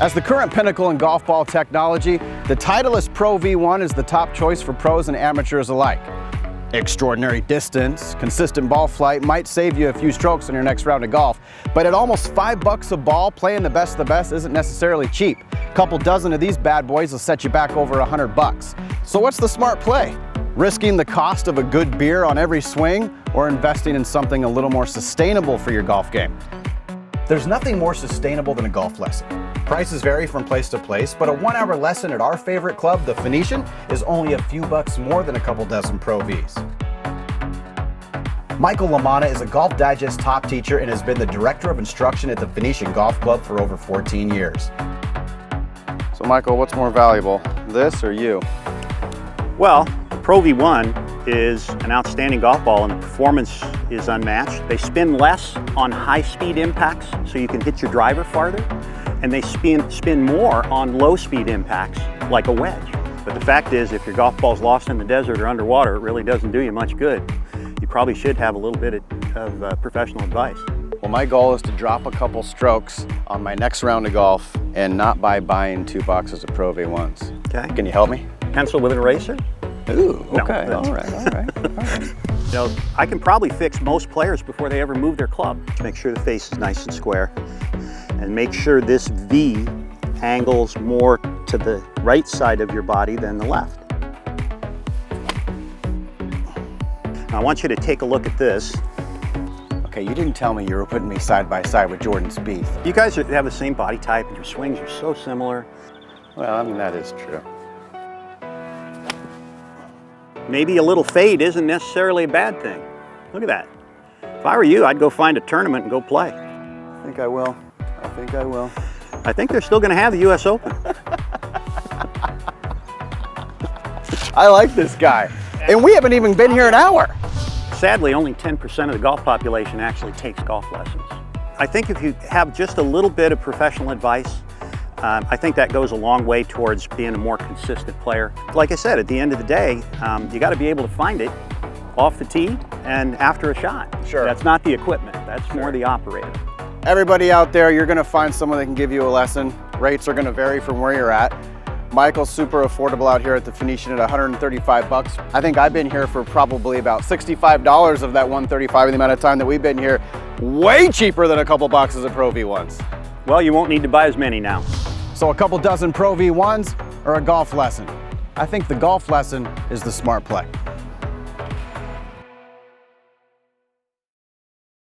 As the current pinnacle in golf ball technology, the Titleist PRO V1 is the top choice for pros and amateurs alike. Extraordinary distance, consistent ball flight might save you a few strokes in your next round of golf, but at almost $5 a ball, playing the best of the best isn't necessarily cheap. A couple dozen of these bad boys will set you back over $100. So what's the smart play? Risking the cost of a good beer on every swing, or investing in something a little more sustainable for your golf game? There's nothing more sustainable than a golf lesson. Prices vary from place to place, but a 1-hour lesson at our favorite club, the Phoenician, is only a few bucks more than a couple dozen Pro Vs. Michael LaManna is a Golf Digest top teacher and has been the director of instruction at the Phoenician Golf Club for over 14 years. So Michael, what's more valuable, this or you? Well, the Pro V1 is an outstanding golf ball and the performance is unmatched. They spin less on high-speed impacts, so you can hit your driver farther, and they spin more on low-speed impacts, like a wedge. But the fact is, if your golf ball's lost in the desert or underwater, it really doesn't do you much good. You probably should have a little bit of professional advice. Well, my goal is to drop a couple strokes on my next round of golf and not by buying 2 boxes of Pro V1s. Okay. Can you help me? Pencil with an eraser? Ooh, okay, No, all right. You know, I can probably fix most players before they ever move their club. Make sure the face is nice and square, and make sure this V angles more to the right side of your body than the left. Now, I want you to take a look at this. Okay, you didn't tell me you were putting me side by side with Jordan Spieth. You guys have the same body type and your swings are so similar. Well, I mean, that is true. Maybe a little fade isn't necessarily a bad thing. Look at that. If I were you, I'd go find a tournament and go play. I think I will. I think I will. I think they're still going to have the US Open. I like this guy. And we haven't even been here an hour. Sadly, only 10% of the golf population actually takes golf lessons. I think if you have just a little bit of professional advice, I think that goes a long way towards being a more consistent player. Like I said, at the end of the day, you got to be able to find it off the tee and after a shot. Sure. That's not the equipment, that's more the operator. Everybody out there, you're gonna find someone that can give you a lesson. Rates are gonna vary from where you're at. Michael's super affordable out here at the Phoenician at $135. I think I've been here for probably about $65 of that $135 in the amount of time that we've been here. Way cheaper than a couple boxes of Pro V1s. Well, you won't need to buy as many now. So a couple dozen Pro V1s or a golf lesson? I think the golf lesson is the smart play.